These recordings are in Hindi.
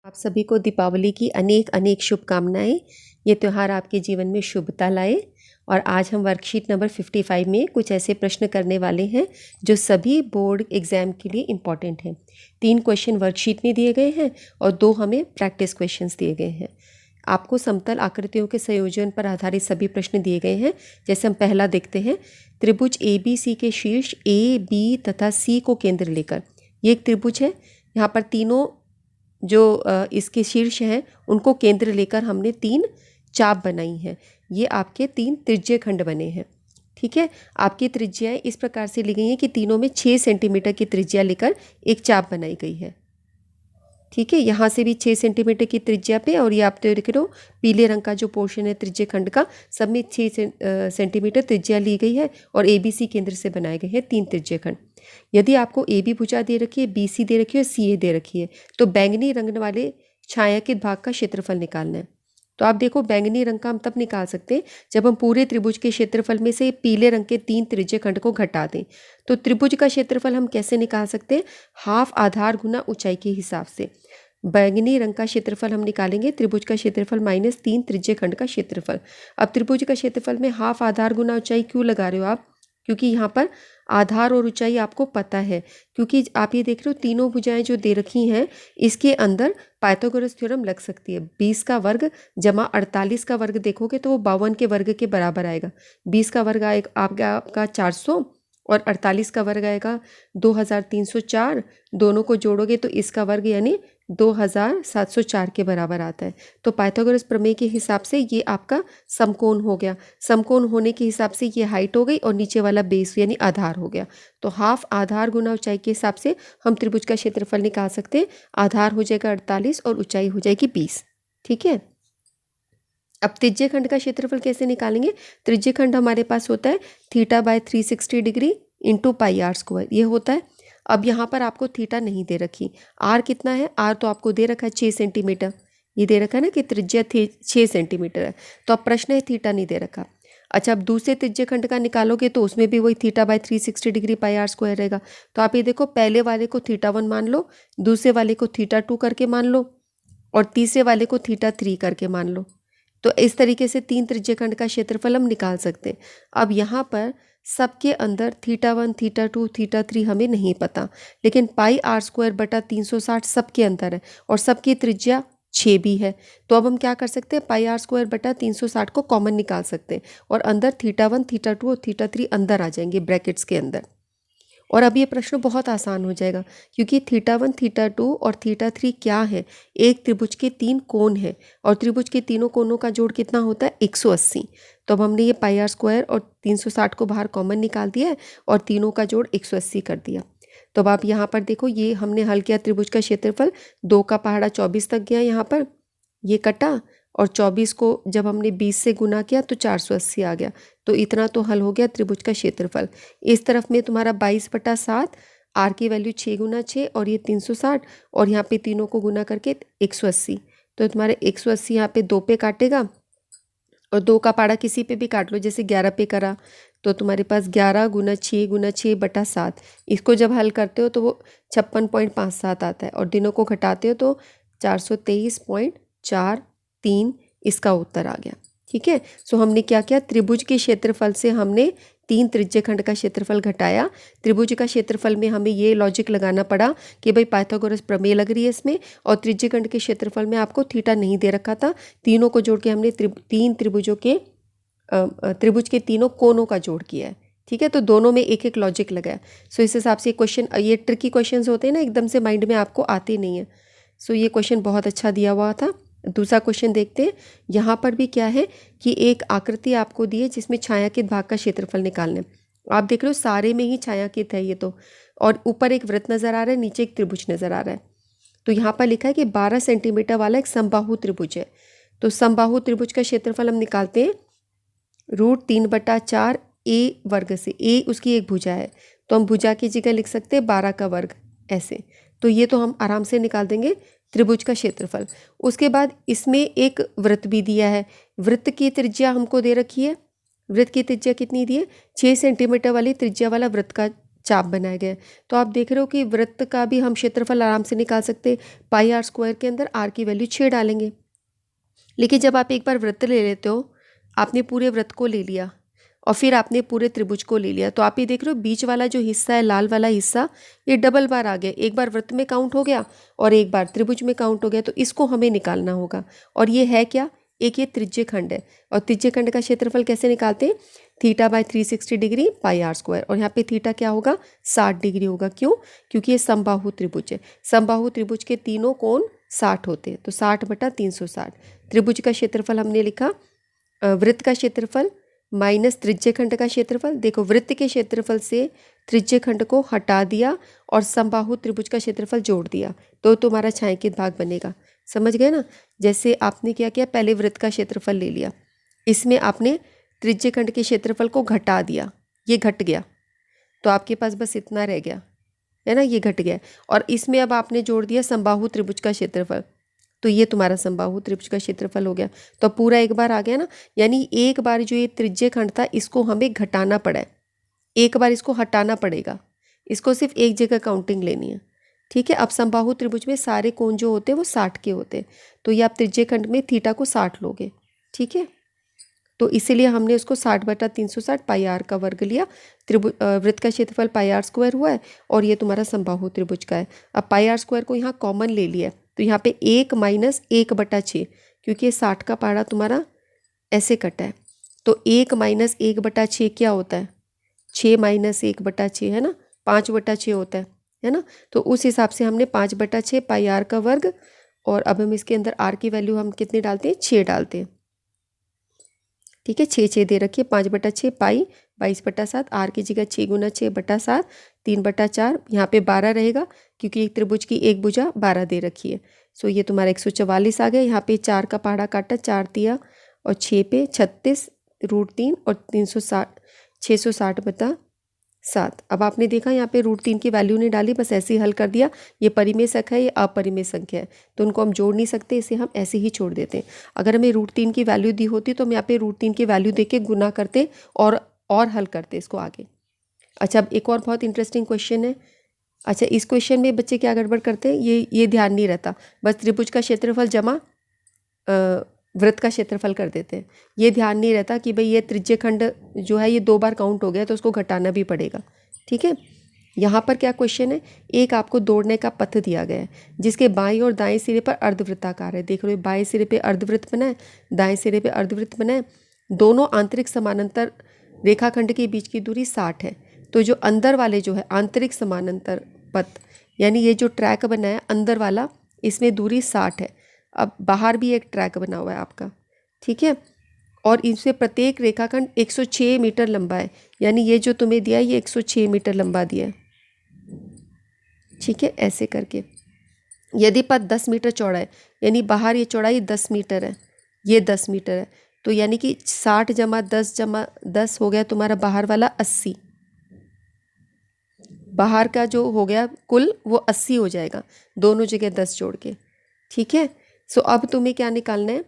आप सभी को दीपावली की अनेक अनेक शुभकामनाएं। ये त्यौहार आपके जीवन में शुभता लाए। और आज हम वर्कशीट नंबर 55 में कुछ ऐसे प्रश्न करने वाले हैं जो सभी बोर्ड एग्जाम के लिए इम्पॉर्टेंट हैं। 3 क्वेश्चन वर्कशीट में दिए गए हैं और 2 हमें प्रैक्टिस क्वेश्चंस दिए गए हैं। आपको समतल आकृतियों के संयोजन पर आधारित सभी प्रश्न दिए गए हैं। जैसे हम पहला देखते हैं, त्रिभुज ABC के शीर्ष A, B तथा C को केंद्र लेकर, ये एक त्रिभुज है। यहाँ पर तीनों जो इसके शीर्ष हैं उनको केंद्र लेकर हमने 3 चाप बनाई हैं। ये आपके 3 त्रिज्य खंड बने हैं। ठीक है, आपकी त्रिज्याएं इस प्रकार से ली गई हैं कि तीनों में 6 सेंटीमीटर की त्रिज्या लेकर एक चाप बनाई गई है। ठीक है, यहाँ से भी 6 सेंटीमीटर की त्रिज्या पे, और ये आप तो देख रहे हो पीले रंग का जो पोर्शन है त्रिज्य खंड का, सब में 6 सेंटीमीटर त्रिज्या ली गई है और ABC केंद्र से बनाए गए हैं 3 त्रिज्य खंड। यदि आपको AB भुजा दे रखी है, BC दे रखी है और CA दे रखी है, तो बैंगनी रंग वाले छायांकित भाग का क्षेत्रफल निकालना है। तो आप देखो, बैंगनी रंग का हम तब निकाल सकते हैं जब हम पूरे त्रिभुज के क्षेत्रफल में से पीले रंग के 3 त्रिज्य खंड को घटा दें। तो त्रिभुज का क्षेत्रफल हम कैसे निकाल सकते हैं? हाफ आधार गुना ऊंचाई के हिसाब से। बैंगनी रंग का क्षेत्रफल हम निकालेंगे त्रिभुज का क्षेत्रफल माइनस 3 त्रिज्य खंड का क्षेत्रफल। अब त्रिभुज का क्षेत्रफल में हाफ आधार गुना ऊंचाई क्यों लगा रहे हो आप? क्योंकि यहाँ पर आधार और ऊंचाई आपको पता है, क्योंकि आप ये देख रहे हो तीनों भुजाएं जो दे रखी हैं इसके अंदर पाइथागोरस थ्योरम लग सकती है। 20 का वर्ग जमा 48 का वर्ग देखोगे तो वो 52 के वर्ग के बराबर आएगा। 20 का वर्ग आएगा आपका 400 और 48 का वर्ग आएगा 2304। दोनों को जोड़ोगे तो इसका वर्ग यानी 2704 के बराबर आता है। तो पाइथागोरस प्रमेय के हिसाब से ये आपका समकोण हो गया। समकोण होने के हिसाब से ये हाइट हो गई और नीचे वाला बेस यानी आधार हो गया। तो हाफ आधार गुना ऊंचाई के हिसाब से हम त्रिभुज का क्षेत्रफल निकाल सकते हैं। आधार हो जाएगा 48 और ऊंचाई हो जाएगी 20। ठीक है, अब त्रिज्य खंड का क्षेत्रफल कैसे निकालेंगे? त्रिज्य खंड हमारे पास होता है θ/360 degree into pi r square, ये होता है। अब यहाँ पर आपको थीटा नहीं दे रखी। आर कितना है? आर तो आपको दे रखा है 6 सेंटीमीटर। ये दे रखा है ना कि त्रिज्या 6 सेंटीमीटर है। तो अब प्रश्न है थीटा नहीं दे रखा। अच्छा, अब दूसरे त्रिज्य खंड का निकालोगे तो उसमें भी वही θ/360 डिग्री पाई आर स्क्वायर रहेगा। तो आप ये देखो, पहले वाले को θ1 मान लो, दूसरे वाले को θ2 करके मान लो और तीसरे वाले को θ3 करके मान लो। तो इस तरीके से 3 त्रिज्य खंड का क्षेत्रफल हम निकाल सकते हैं। अब यहाँ पर सबके अंदर θ1, θ2, θ3 हमें नहीं पता, लेकिन पाई आर स्क्वायर बटा 360 सबके अंदर है और सबकी त्रिज्या 6 भी है। तो अब हम क्या कर सकते हैं? पाई आर स्क्वायर बटा 360 को कॉमन निकाल सकते हैं और अंदर θ1, θ2 और θ3 अंदर आ जाएंगे ब्रैकेट्स के अंदर। और अब ये प्रश्न बहुत आसान हो जाएगा, क्योंकि θ1, θ2 और θ3 क्या है? एक त्रिभुज के 3 कोण हैं और त्रिभुज के तीनों कोणों का जोड़ कितना होता है? 180। तो अब हमने ये पाई आर स्क्वायर और 360 को बाहर कॉमन निकाल दिया है और तीनों का जोड़ 180 कर दिया। तो अब आप यहाँ पर देखो, ये हमने हल किया त्रिभुज का क्षेत्रफल। 2 का पहाड़ा 24 तक गया, यहाँ पर ये कटा और 24 को जब हमने 20 से गुना किया तो 480 आ गया। तो इतना तो हल हो गया त्रिभुज का क्षेत्रफल। इस तरफ में तुम्हारा 22/7, आर की वैल्यू 6 गुना 6 और ये 360, और यहाँ पे तीनों को गुना करके 180। तो तुम्हारे 180 यहाँ पे 2 पे काटेगा और 2 का पाड़ा किसी पे भी काट लो, जैसे 11 पे करा तो तुम्हारे पास 11 गुना 6 गुना 6/7। इसको जब हल करते हो तो वो 56.57 आता है और दिनों को घटाते हो तो 423.43 इसका उत्तर आ गया। ठीक है, सो हमने क्या किया? त्रिभुज के क्षेत्रफल से हमने 3 त्रिज्य खंड का क्षेत्रफल घटाया। त्रिभुज का क्षेत्रफल में हमें ये लॉजिक लगाना पड़ा कि भाई पाइथागोरस प्रमेय लग रही है इसमें, और त्रिज्य खंड के क्षेत्रफल में आपको थीटा नहीं दे रखा था। तीनों को जोड़ के हमने 3 त्रिभुज के तीनों कोणों का जोड़ किया है। ठीक है, तो दोनों में एक एक लॉजिक लगाया। सो इस हिसाब से क्वेश्चन, ये ट्रिकी क्वेश्चंस होते हैं ना, एकदम से माइंड में आपको आते नहीं है। सो ये क्वेश्चन बहुत अच्छा दिया हुआ था। दूसरा क्वेश्चन देखते हैं। यहाँ पर भी क्या है कि एक आकृति आपको दी है जिसमें छायांकित भाग का क्षेत्रफल निकालना है। आप देख रहे हो सारे में ही छायांकित है ये तो, और ऊपर एक वृत्त नजर आ रहा है, नीचे एक त्रिभुज नजर आ रहा है। तो यहाँ पर लिखा है कि 12 सेंटीमीटर वाला एक समबाहु त्रिभुज है। तो समबाहु त्रिभुज का क्षेत्रफल हम निकालते हैं √3/4 a वर्ग से। a उसकी एक भुजा है, तो हम भुजा की जगह लिख सकते हैं 12 का वर्ग ऐसे। तो ये तो हम आराम से निकाल देंगे त्रिभुज का क्षेत्रफल। उसके बाद इसमें एक वृत्त भी दिया है। वृत्त की त्रिज्या हमको दे रखी है। वृत्त की त्रिज्या कितनी दी है? 6 सेंटीमीटर वाली त्रिज्या वाला वृत्त का चाप बनाए गए। तो आप देख रहे हो कि वृत्त का भी हम क्षेत्रफल आराम से निकाल सकते। पाई आर स्क्वायर के अंदर आर की वैल्यू 6 डालेंगे। लेकिन जब आप एक बार वृत्त ले लेते हो, आपने पूरे वृत्त को ले लिया और फिर आपने पूरे त्रिभुज को ले लिया, तो आप ये देख रहे हो बीच वाला जो हिस्सा है, लाल वाला हिस्सा, ये डबल बार आ गया। एक बार वृत्त में काउंट हो गया और एक बार त्रिभुज में काउंट हो गया। तो इसको हमें निकालना होगा। और ये है क्या? एक ये त्रिज्य खंड है। और त्रिज्य खंड का क्षेत्रफल कैसे निकालते हैं? Theta by 360 degree pi r square. और यहाँ पे थीटा क्या होगा? 60 डिग्री होगा। क्यों? क्योंकि ये समबाहु त्रिभुज है। समबाहु त्रिभुज के तीनों कोण 60 होते हैं, तो 60/360। त्रिभुज का क्षेत्रफल हमने लिखा, वृत्त का क्षेत्रफल माइनस त्रिज्य खंड का क्षेत्रफल। देखो, वृत्त के क्षेत्रफल से त्रिज्य खंड को हटा दिया और समबाहु त्रिभुज का क्षेत्रफल जोड़ दिया, तो तुम्हारा छायांकित भाग बनेगा। समझ गए ना? जैसे आपने क्या किया, पहले वृत्त का क्षेत्रफल ले लिया, इसमें आपने त्रिज्य खंड के क्षेत्रफल को घटा दिया, ये घट गया, तो आपके पास बस इतना रह गया, है ना, ये घट गया। और इसमें अब आपने जोड़ दिया समबाहु त्रिभुज का क्षेत्रफल, तो ये तुम्हारा समबाहु त्रिभुज का क्षेत्रफल हो गया। तो पूरा एक बार आ गया ना। यानी एक बार जो ये त्रिज्य खंड था, इसको हमें घटाना पड़ा है, एक बार इसको हटाना पड़ेगा। इसको सिर्फ एक जगह काउंटिंग लेनी है, ठीक है। अब समबाहु त्रिभुज में सारे कोण जो होते हैं वो 60 के होते हैं, तो ये आप त्रिज्य खंड में थीटा को 60 लोगे, ठीक है। तो इसीलिए हमने उसको 60/360 पाई आर का वर्ग लिया। त्रिभुज वृत्त का क्षेत्रफल पाई आर स्क्वायर हुआ है और ये तुम्हारा समबाहु त्रिभुज का है। अब पाई आर स्क्वायर को यहाँ कॉमन ले लिया है, तो यहाँ पे 1 माइनस 1/6, क्योंकि ये 60 का पहाड़ा तुम्हारा ऐसे कटा है, तो 1 माइनस 1/6 क्या होता है? 6 माइनस 1/6 है ना, 5/6 होता है ना। तो उस हिसाब से हमने 5/6 पाई आर का वर्ग, और अब हम इसके अंदर आर की वैल्यू हम कितनी डालते हैं? 6 डालते हैं, ठीक है। 6 दे रखिए, 5/6 पाई 22/7, आर की जगह 6 गुना 6/7, 3/4, यहाँ पे 12 रहेगा क्योंकि एक त्रिभुज की एक भुजा 12 दे रखी है। सो ये तुम्हारा 144 आ गया। यहाँ पे 4 का पहाड़ा काटा, 4 तिया और 6 पे 36 √3 और 360, 660/7। अब आपने देखा यहाँ पे √3 की वैल्यू नहीं डाली, बस ऐसे ही हल कर दिया। ये परिमेय संख्या है, ये अपरिमेय संख्या है, तो उनको हम जोड़ नहीं सकते, इसे हम ऐसे ही छोड़ देते हैं। अगर हमें √3 की वैल्यू दी होती तो हम यहाँ पे √3 की वैल्यू दे के गुना करते और हल करते इसको आगे। अच्छा, अब एक और बहुत इंटरेस्टिंग क्वेश्चन है। अच्छा, इस क्वेश्चन में बच्चे क्या गड़बड़ करते हैं, ये ध्यान नहीं रहता, बस त्रिभुज का क्षेत्रफल जमा वृत्त का क्षेत्रफल कर देते हैं। ये ध्यान नहीं रहता कि भाई ये त्रिज्य खंड जो है ये 2 बार काउंट हो गया, तो उसको घटाना भी पड़ेगा, ठीक है। यहाँ पर क्या क्वेश्चन है, एक आपको दौड़ने का पथ दिया गया है जिसके बाईं और दाएं सिरे पर अर्धवृत्ताकार है। देख लो, बाएं सिरे पे अर्धवृत्त बना है, दाएं सिरे पे अर्धवृत्त बना है। दोनों आंतरिक समानांतर रेखाखंड के बीच की दूरी 60 है। तो जो अंदर वाले जो है आंतरिक समानांतर पथ, यानी ये जो ट्रैक बना है अंदर वाला, इसमें दूरी 60 है। अब बाहर भी एक ट्रैक बना हुआ है आपका, ठीक है। और इसमें प्रत्येक रेखाखंड 106 मीटर लंबा है, यानी ये जो तुम्हें दिया है ये 106 मीटर लंबा दिया है, ठीक है। ऐसे करके यदि पथ 10 मीटर चौड़ा है, यानी बाहर ये चौड़ाई 10 मीटर है, ये 10 मीटर है, तो यानी कि 60 जमा 10 हो गया तुम्हारा बाहर वाला 80। बाहर का जो हो गया कुल वो 80 हो जाएगा, दोनों जगह 10 जोड़ के, ठीक है। सो अब तुम्हें क्या निकालना है,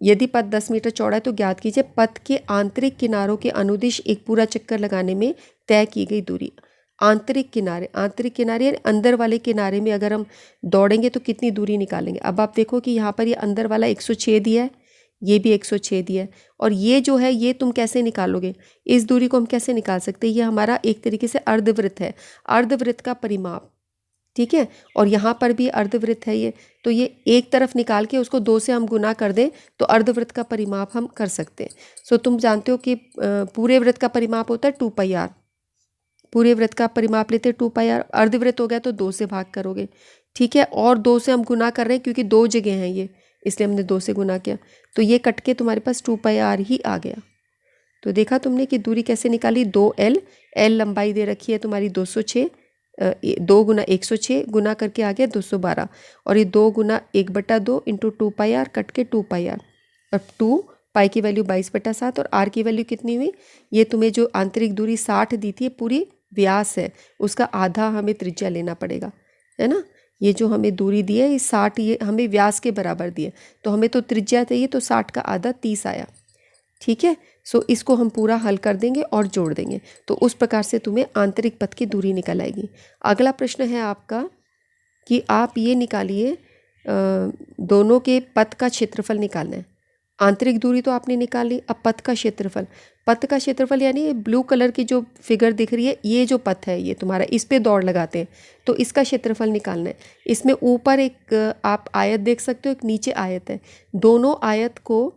यदि पथ 10 मीटर चौड़ा है तो ज्ञात कीजिए पथ के आंतरिक किनारों के अनुदिश एक पूरा चक्कर लगाने में तय की गई दूरी। आंतरिक किनारे यानी अंदर वाले किनारे में अगर हम दौड़ेंगे तो कितनी दूरी निकालेंगे। अब आप देखो कि यहाँ पर ये अंदर वाला 106 दिया है, ये भी 106 दिया है, और ये जो है ये तुम कैसे निकालोगे, इस दूरी को हम कैसे निकाल सकते हैं? ये हमारा एक तरीके से अर्धवृत्त है, अर्धवृत्त का परिमाप, ठीक है। और यहाँ पर भी अर्धवृत्त है ये, तो ये एक तरफ निकाल के उसको 2 से हम गुना कर दें तो अर्धवृत्त का परिमाप हम कर सकते हैं। सो तुम जानते हो कि पूरे वृत्त का परिमाप होता है 2πr, पूरे वृत्त का परिमाप लेते हैं 2πr। अर्धवृत्त हो गया तो 2 से भाग करोगे, ठीक है। और 2 से हम गुना कर रहे हैं क्योंकि 2 जगह हैं ये, इसलिए हमने 2 से गुना किया, तो ये कट के तुम्हारे पास 2πr ही आ गया। तो देखा तुमने कि दूरी कैसे निकाली, 2l, l लंबाई दे रखी है तुम्हारी 206, 2 गुना 106 गुना करके आ गया 212, और ये 2 गुना 1/2 इंटू 2πr कट के 2πr। अब 2 पाई की वैल्यू 22/7 और आर की वैल्यू कितनी हुई, ये तुम्हें जो आंतरिक दूरी 60 दी थी पूरी व्यास है, उसका आधा हमें त्रिज्या लेना पड़ेगा, है ना। ये जो हमें दूरी दी है ये 60, ये हमें व्यास के बराबर दी है, तो हमें तो त्रिज्या चाहिए, तो 60 का आधा 30 आया। ठीक है। सो इसको हम पूरा हल कर देंगे और जोड़ देंगे, तो उस प्रकार से तुम्हें आंतरिक पथ की दूरी निकल आएगी। अगला प्रश्न है आपका कि आप ये निकालिए, दोनों के पथ का क्षेत्रफल निकालना है। आंतरिक दूरी तो आपने निकाल ली, अब पथ का क्षेत्रफल। पथ का क्षेत्रफल यानी ये ब्लू कलर की जो फिगर दिख रही है, ये जो पथ है ये तुम्हारा, इस पे दौड़ लगाते हैं, तो इसका क्षेत्रफल निकालना है। इसमें ऊपर एक आप आयत देख सकते हो, एक नीचे आयत है। दोनों आयत को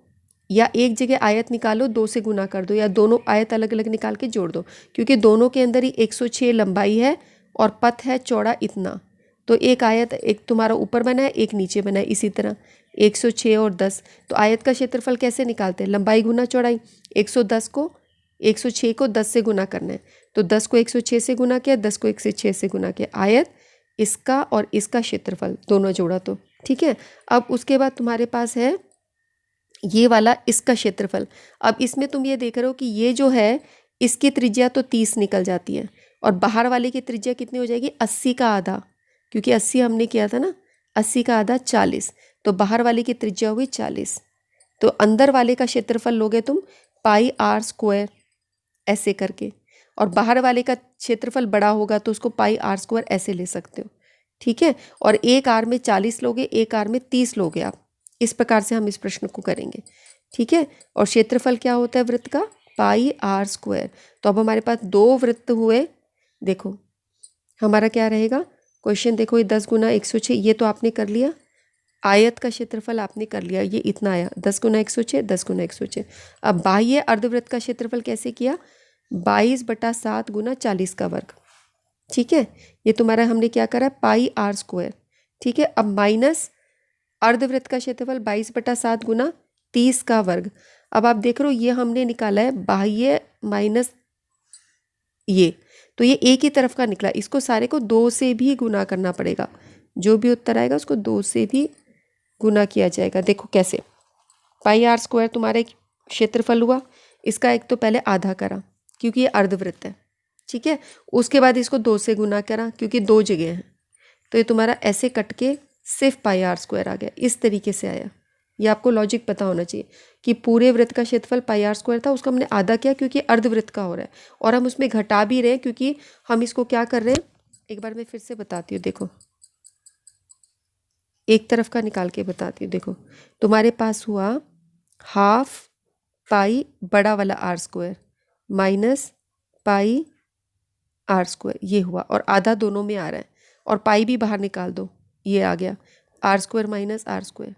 या एक जगह आयत निकालो, 2 से गुना कर दो, या दोनों आयत अलग अलग निकाल के जोड़ दो, क्योंकि दोनों के अंदर ही 106 लंबाई है और पथ है चौड़ा इतना। तो एक आयत, एक तुम्हारा ऊपर बना है, एक नीचे बना है, इसी तरह 106 और 10। तो आयत का क्षेत्रफल कैसे निकालते हैं? लंबाई गुना चौड़ाई। 106 को 10 से गुना करना है, तो 10 को 106 से गुना किया, 10 को 106 से गुना किया, आयत इसका और इसका क्षेत्रफल दोनों जोड़ा, तो ठीक है। अब उसके बाद तुम्हारे पास है ये वाला, इसका क्षेत्रफल। अब इसमें तुम ये देख रहे हो कि ये जो है इसकी त्रिज्या तो 30 निकल जाती है, और बाहर वाले की त्रिज्या कितनी हो जाएगी? 80 का आधा, क्योंकि 80 हमने किया था ना, 80 का आधा 40, तो बाहर वाले की त्रिज्या हुई 40। तो अंदर वाले का क्षेत्रफल लोगे तुम पाई आर स्क्वायर ऐसे करके, और बाहर वाले का क्षेत्रफल बड़ा होगा तो उसको पाई आर स्क्वायर ऐसे ले सकते हो, ठीक है। और एक आर में 40 लोगे, एक आर में 30 लोगे आप। इस प्रकार से हम इस प्रश्न को करेंगे, ठीक है। और क्षेत्रफल क्या होता है वृत्त का? पाई आर स्क्वायर। तो अब हमारे पास 2 वृत्त हुए। देखो हमारा क्या रहेगा क्वेश्चन, देखो ये 10 गुना 106, ये तो आपने कर लिया। आयत का क्षेत्रफल आपने कर लिया, ये इतना आया, 10 गुना 106, 10 गुना 106। अब बाह्य अर्धवृत्त का क्षेत्रफल कैसे किया? 22/7 गुना 40 का वर्ग, ठीक है। ये तुम्हारा हमने क्या करा? पाई आर स्क्वायर, ठीक है। अब माइनस अर्धवृत्त का क्षेत्रफल 22/7 गुना 30 का वर्ग। अब आप देख रहे हो ये हमने निकाला है बाह्य माइनस ये, तो ये एक ही तरफ का निकला, इसको सारे को 2 से भी गुना करना पड़ेगा। जो भी उत्तर आएगा उसको 2 से भी गुना किया जाएगा। देखो कैसे, पाई आर स्क्वायर तुम्हारे क्षेत्रफल हुआ, इसका एक तो पहले आधा करा क्योंकि ये अर्धवृत्त है, ठीक है। उसके बाद इसको 2 से गुना करा क्योंकि 2 जगह हैं, तो ये तुम्हारा ऐसे कट के सिर्फ पाई आर स्क्वायर आ गया, इस तरीके से आया। ये आपको लॉजिक पता होना चाहिए कि पूरे वृत्त का क्षेत्रफल पाई आर स्क्वायर था, उसको हमने आधा किया क्योंकि अर्धवृत्त का हो रहा है, और हम उसमें घटा भी रहे हैं क्योंकि हम इसको क्या कर रहे हैं, एक बार मैं फिर से बताती हूँ। देखो एक तरफ का निकाल के बताती हूँ। देखो तुम्हारे पास हुआ हाफ पाई बड़ा वाला r square minus pi r square, ये हुआ, और आधा दोनों में आ रहा है, और पाई भी बाहर निकाल दो, ये आ गया r square minus r square.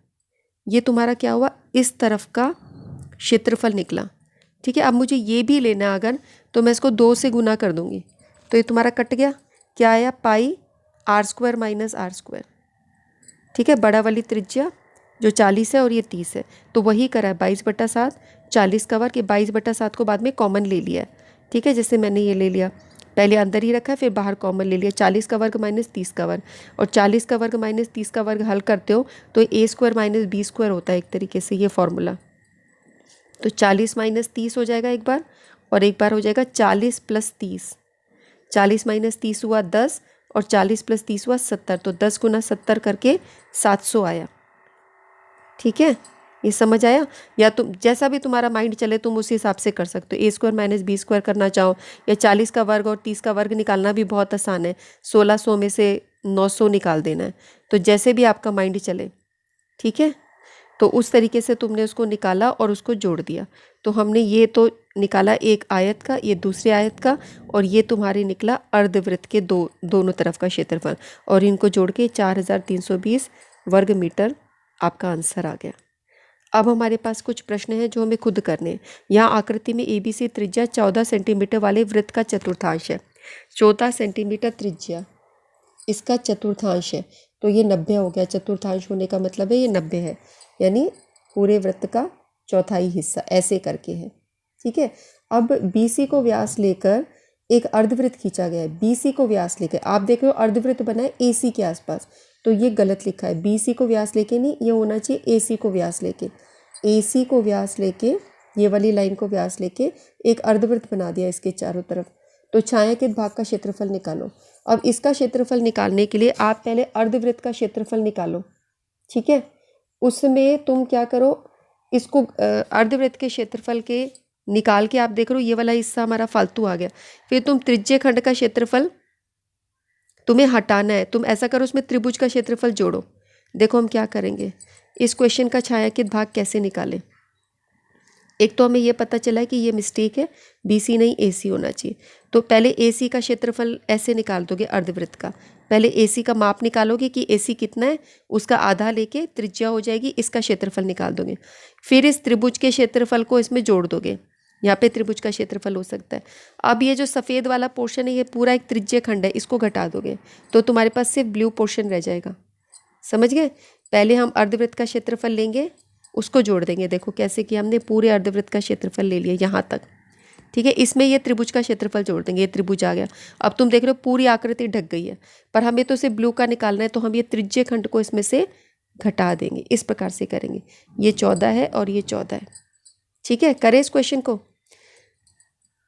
ये तुम्हारा क्या हुआ? इस तरफ का क्षेत्रफल निकला, ठीक है। अब मुझे ये भी लेना है अगर, तो मैं इसको 2 से गुना कर दूंगी, तो ये तुम्हारा कट गया, क्या आया? Pi r square minus r square, ठीक है। बड़ा वाली त्रिज्या जो 40 है और ये 30 है, तो वही करा है 22/7, 40 का वर्ग। ये 22/7 को बाद में कॉमन ले लिया है, ठीक है। जैसे मैंने ये ले लिया, पहले अंदर ही रखा है फिर बाहर कॉमन ले लिया, 40 का वर्ग माइनस 30 का वर्ग, और 40 का वर्ग माइनस 30 का वर्ग हल करते हो तो ए स्क्वायर माइनस बी स्क्वायर होता है एक तरीके से ये फॉर्मूला। तो 40 माइनस 30 हो जाएगा एक बार, और एक बार हो जाएगा 40 प्लस 30। 40 माइनस 30 हुआ 10, और 40 प्लस 30 हुआ 70, तो 10 गुना 70 करके 700 आया, ठीक है। ये समझ आया? या तुम जैसा भी तुम्हारा माइंड चले तुम उसी हिसाब से कर सकते हो। ए स्क्वायर माइनस बी स्क्वायर करना चाहो, या 40 का वर्ग और 30 का वर्ग निकालना भी बहुत आसान है, 1600 में से 900 निकाल देना है, तो जैसे भी आपका माइंड चले, ठीक है। तो उस तरीके से तुमने उसको निकाला और उसको जोड़ दिया। तो हमने ये तो निकाला एक आयत का, ये दूसरे आयत का, और ये तुम्हारे निकला अर्धवृत्त के दोनों तरफ का क्षेत्रफल, और इनको जोड़ के 4320 वर्ग मीटर आपका आंसर आ गया। अब हमारे पास कुछ प्रश्न हैं जो हमें खुद करने हैं। यहाँ आकृति में ABC त्रिज्या 14 सेंटीमीटर वाले वृत्त का चतुर्थांश है। 14 सेंटीमीटर त्रिज्या इसका चतुर्थांश है, तो ये 90 हो गया। चतुर्थांश होने का मतलब है ये 90 है, यानी पूरे वृत्त का चौथाई हिस्सा, ऐसे करके है, ठीक है। अब BC को व्यास लेकर एक अर्धवृत्त खींचा गया है। BC को व्यास लेकर, आप देख रहे हो अर्धवृत्त बना है AC के आसपास, तो ये गलत लिखा है। BC को व्यास लेके नहीं, ये होना चाहिए AC को व्यास लेके। AC को व्यास लेके, ये वाली लाइन को व्यास लेके एक अर्धवृत्त बना दिया इसके चारों तरफ। तो छायांकित भाग का क्षेत्रफल निकालो। अब इसका क्षेत्रफल निकालने के लिए आप पहले अर्धवृत्त का क्षेत्रफल निकालो, ठीक है। उसमें तुम क्या करो, इसको अर्धवृत्त के क्षेत्रफल के निकाल के आप देख रहे हो, ये वाला हिस्सा हमारा फालतू आ गया। फिर तुम त्रिज्य खंड का क्षेत्रफल तुम्हें हटाना है, तुम ऐसा करो उसमें त्रिभुज का क्षेत्रफल जोड़ो। देखो हम क्या करेंगे, इस क्वेश्चन का छायांकित भाग कैसे निकालें। एक तो हमें ये पता चला है कि ये मिस्टेक है, BC नहीं AC होना चाहिए। तो पहले AC का क्षेत्रफल ऐसे निकाल दोगे अर्धवृत्त का, पहले AC का माप निकालोगे कि AC कितना है, उसका आधा लेके त्रिज्या हो जाएगी, इसका क्षेत्रफल निकाल दोगे। फिर इस त्रिभुज के क्षेत्रफल को इसमें जोड़ दोगे, यहाँ पे त्रिभुज का क्षेत्रफल हो सकता है। अब ये जो सफ़ेद वाला पोर्शन है ये पूरा एक त्रिज्य खंड है, इसको घटा दोगे तो तुम्हारे पास सिर्फ ब्लू पोर्शन रह जाएगा। समझ गए? पहले हम अर्धवृत्त का क्षेत्रफल लेंगे, उसको जोड़ देंगे। देखो कैसे कि हमने पूरे अर्धवृत्त का क्षेत्रफल ले लिया यहाँ तक, ठीक है। इसमें ये त्रिभुज का क्षेत्रफल जोड़ देंगे, ये त्रिभुज आ गया। अब तुम देख रहे हो पूरी आकृति ढक गई है, पर हमें तो सिर्फ ब्लू का निकालना है, तो हम ये त्रिज्य खंड को इसमें से घटा देंगे। इस प्रकार से करेंगे, ये 14 है और ये 14 है, ठीक है। करें इस क्वेश्चन को।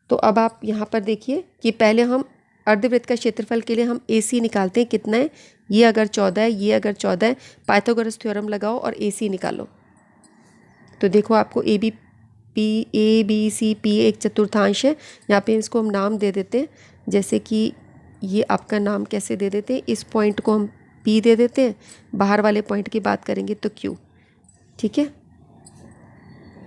तो अब आप यहाँ पर देखिए कि पहले हम अर्धवृत्त का क्षेत्रफल के लिए हम AC निकालते हैं, कितना है, ये अगर 14 है, ये अगर 14 है, पाइथागोरस थ्योरम लगाओ और AC निकालो। तो देखो आपको ABCP एक चतुर्थांश है, यहाँ पे इसको हम नाम दे देते हैं, जैसे कि ये आपका नाम कैसे दे देते हैं, इस पॉइंट को हम P दे देते हैं, बाहर वाले पॉइंट की बात करेंगे तो Q, ठीक है।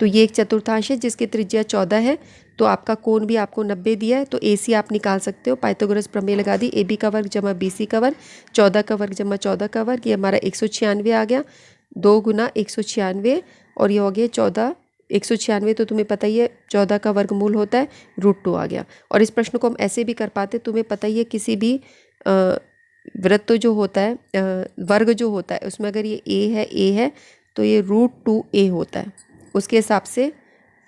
तो ये एक चतुर्थांश है जिसकी त्रिज्या 14 है, तो आपका कोण भी आपको 90 दिया है, तो AC आप निकाल सकते हो। पाइथागोरस प्रमेय लगा दी, AB का वर्ग जमा BC का वर्ग, 14 का वर्ग जमा 14 का वर्ग, ये हमारा 196 आ गया, 2 गुना 196, और ये हो गया 14, 196 तो तुम्हें पता ही है 14 का वर्गमूल होता है, √2 आ गया। और इस प्रश्न को हम ऐसे भी कर पाते, तुम्हें पता ही है किसी भी वृत्त जो होता है, वर्ग जो होता है, उसमें अगर ये A है तो ये √2A होता है, उसके हिसाब से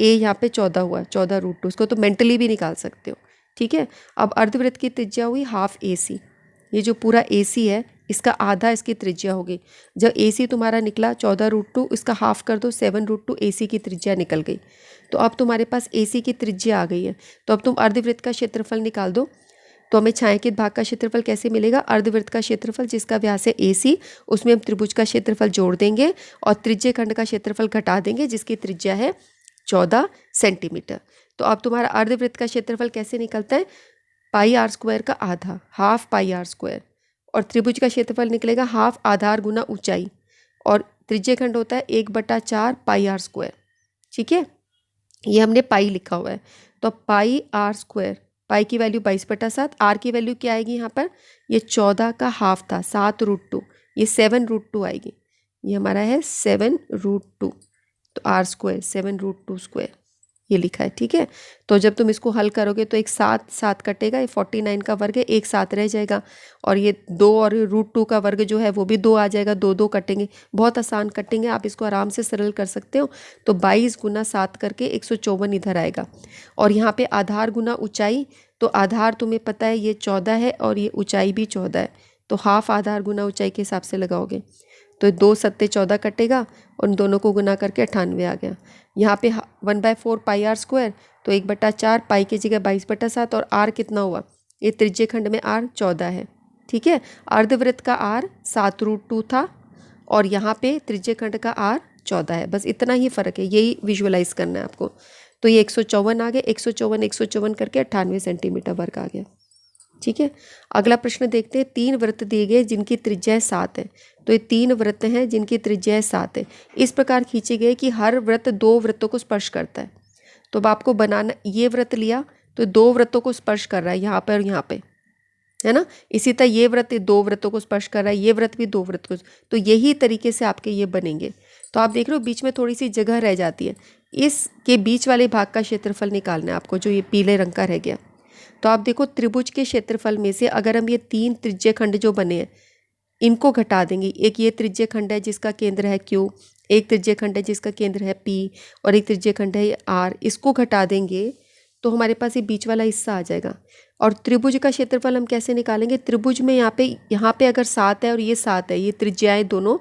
A यहाँ पे 14 हुआ, 14 √2, उसको तो मेंटली भी निकाल सकते हो, ठीक है। अब अर्धवृत्त की त्रिज्या हुई ½ AC, ये जो पूरा AC है इसका आधा इसकी त्रिज्या होगी। जब AC तुम्हारा निकला 14 √2, इसका हाफ कर दो 7 √2, AC की त्रिज्या निकल गई। तो अब तुम्हारे पास AC की त्रिज्या आ गई है, तो अब तुम अर्धवृत्त का क्षेत्रफल निकाल दो। तो हमें छायांकित भाग का क्षेत्रफल कैसे मिलेगा, अर्धवृत्त का क्षेत्रफल जिसका व्यास है AC, उसमें हम त्रिभुज का क्षेत्रफल जोड़ देंगे और त्रिज्य खंड का क्षेत्रफल घटा देंगे जिसकी त्रिज्या है 14 सेंटीमीटर। तो अब तुम्हारा अर्धवृत्त का क्षेत्रफल कैसे निकलता है, πr² का आधा, ½ πr², और त्रिभुज का क्षेत्रफल निकलेगा ½ आधार गुना ऊंचाई, और त्रिज्य खंड होता है 1/4 πr², ठीक है। ये हमने पाई लिखा हुआ है, तो πr², पाई की वैल्यू 22/7, आर की वैल्यू क्या आएगी यहाँ पर, ये 14 का हाफ था 7 √2, ये 7 √2 आएगी, ये हमारा है 7 √2, तो r², 7 √2², ये लिखा है, ठीक है। तो जब तुम इसको हल करोगे तो एक 7 कटेगा, ये 49 का वर्ग है, एक 7 रह जाएगा, और ये 2 और √2 का वर्ग जो है वो भी 2 आ जाएगा, 2 कटेंगे, बहुत आसान कटेंगे, आप इसको आराम से सरल कर सकते हो। तो 22 गुना 7 करके 154 इधर आएगा, और यहाँ पे आधार गुना ऊंचाई, तो आधार तुम्हें पता है ये 14 है और ये ऊंचाई भी 14 है, तो ½ आधार गुना ऊंचाई के हिसाब से लगाओगे तो 2 सत्ते 14 कटेगा, और उन दोनों को गुना करके 98 आ गया। यहाँ पे 1/4 πr², तो 1/4 पाई की जगह 22/7, और r कितना हुआ, ये त्रिज्य खंड में r 14 है, ठीक है। अर्धवृत्त का r 7 √2 था, और यहाँ पे त्रिज्य खंड का r 14 है, बस इतना ही फ़र्क है, यही विजुअलाइज करना है आपको। तो ये 154 आ गया, 154 करके 98 सेंटीमीटर वर्ग आ गया, ठीक है। अगला प्रश्न देखते हैं, 3 वृत्त दिए गए जिनकी त्रिज्या 7 है। तो ये 3 वृत्त हैं जिनकी त्रिज्या 7 है, इस प्रकार खींचे गए कि हर वृत्त 2 वृत्तों को स्पर्श करता है। तो अब आपको बनाना, ये वृत्त लिया तो 2 वृत्तों को स्पर्श कर रहा है, यहाँ पर और यहाँ पे, है ना। इसी तरह ये वृत्त 2 वृत्तों को स्पर्श कर रहा है, ये वृत्त भी 2 वृत्त को, तो यही तरीके से आपके ये बनेंगे। तो आप देख रहे हो बीच में थोड़ी सी जगह रह जाती है, इसके बीच वाले भाग का क्षेत्रफल निकालना है आपको, जो ये पीले रंग का रह गया। तो आप देखो त्रिभुज के क्षेत्रफल में से अगर हम ये 3 त्रिज्य खंड जो बने हैं इनको घटा देंगे, एक ये त्रिज्य खंड है जिसका केंद्र है Q, एक त्रिज्य खंड है जिसका केंद्र है P, और एक त्रिज्य खंड है R, इसको घटा देंगे तो हमारे पास ये बीच वाला हिस्सा आ जाएगा। और त्रिभुज का क्षेत्रफल हम कैसे निकालेंगे, त्रिभुज में यहाँ पे अगर 7 है और ये 7 है, ये त्रिज्याएँ दोनों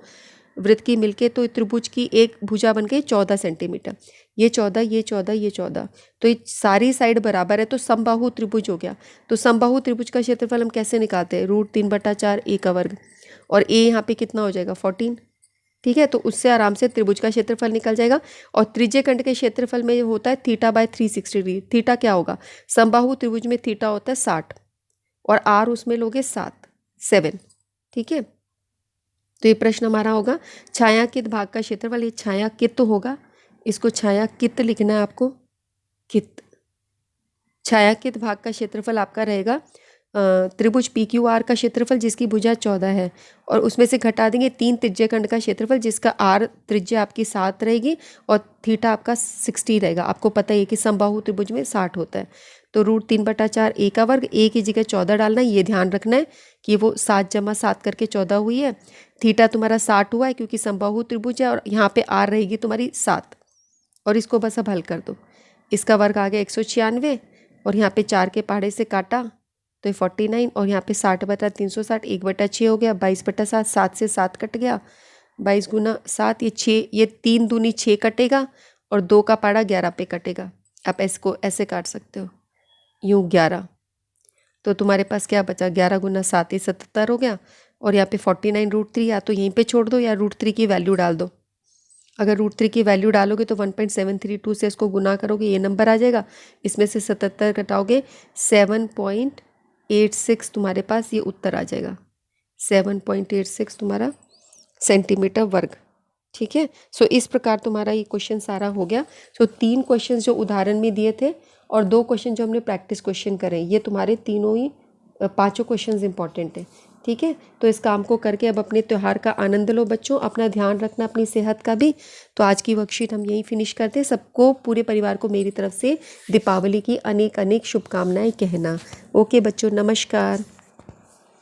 वृत्त की मिलके, तो त्रिभुज की एक भुजा बन गई 14 सेंटीमीटर, ये 14, ये 14, ये 14, तो ये सारी साइड बराबर है, तो समबाहु त्रिभुज हो गया। तो समबाहु त्रिभुज का क्षेत्रफल हम कैसे निकालते हैं, √3/4 A का वर्ग, और A यहाँ पे कितना हो जाएगा 14, ठीक है, तो उससे आराम से त्रिभुज का क्षेत्रफल निकल जाएगा। और त्रिज्य खंड के क्षेत्रफल में होता है θ/360 डिग्री। थीटा क्या होगा, समबाहु त्रिभुज में थीटा होता है 60 और आर उसमें लोगे 7। ठीक है, तो ये प्रश्न हमारा होगा छायांकित भाग का क्षेत्रफल। ये छायांकित तो होगा, इसको छायांकित लिखना है आपको, कित। छायांकित भाग का क्षेत्रफल आपका रहेगा त्रिभुज PQR का क्षेत्रफल जिसकी भुजा 14 है, और उसमें से घटा देंगे 3 त्रिज्यखंड का क्षेत्रफल जिसका R त्रिज्या आपकी 7 रहेगी और थीटा आपका 60 रहेगा। आपको पता है कि समबाहु त्रिभुज में 60 होता है, तो √3/4 A का वर्ग, A की जगह 14 डालना है। ये ध्यान रखना है कि वो 7 + 7 करके 14 हुई है। थीटा तुम्हारा 60 हुआ है क्योंकि समबाहु त्रिभुज है, और यहाँ पे R रहेगी तुम्हारी 7, और इसको बस अब हल कर दो। इसका वर्ग आ गया 196, और यहाँ पे 4 के पहाड़े से काटा तो ये 49, और यहाँ पे 60/360 1/6 हो गया। 22/7, 7 से 7 कट गया, 22 × 7 ये 6, ये 3 दूनी 6 कटेगा, और 2 का पहाड़ा 11 पे कटेगा। आप इसको ऐसे काट सकते हो, यूँ 11। तो तुम्हारे पास क्या बचा, 11 × 7 ये 77 हो गया, और यहाँ पे 49 √3, या तो यहीं पे छोड़ दो या √3 की वैल्यू डाल दो। अगर √3 की वैल्यू डालोगे तो 1.732 से इसको गुना करोगे, ये नंबर आ जाएगा। इसमें से 77 घटाओगे 7.86 तुम्हारे पास ये उत्तर आ जाएगा। 7.86 तुम्हारा सेंटीमीटर वर्ग। ठीक है, सो इस प्रकार तुम्हारा ये क्वेश्चन सारा हो गया। सो 3 क्वेश्चन जो उदाहरण में दिए थे और 2 क्वेश्चन जो हमने प्रैक्टिस क्वेश्चन करे, ये तुम्हारे तीनों ही 5 क्वेश्चन इंपॉर्टेंट है। ठीक है, तो इस काम को करके अब अपने त्यौहार का आनंद लो बच्चों, अपना ध्यान रखना, अपनी सेहत का भी। तो आज की वर्कशीट हम यहीं फिनिश करते हैं। सबको, पूरे परिवार को मेरी तरफ से दीपावली की अनेक अनेक शुभकामनाएं कहना। ओके बच्चों, नमस्कार।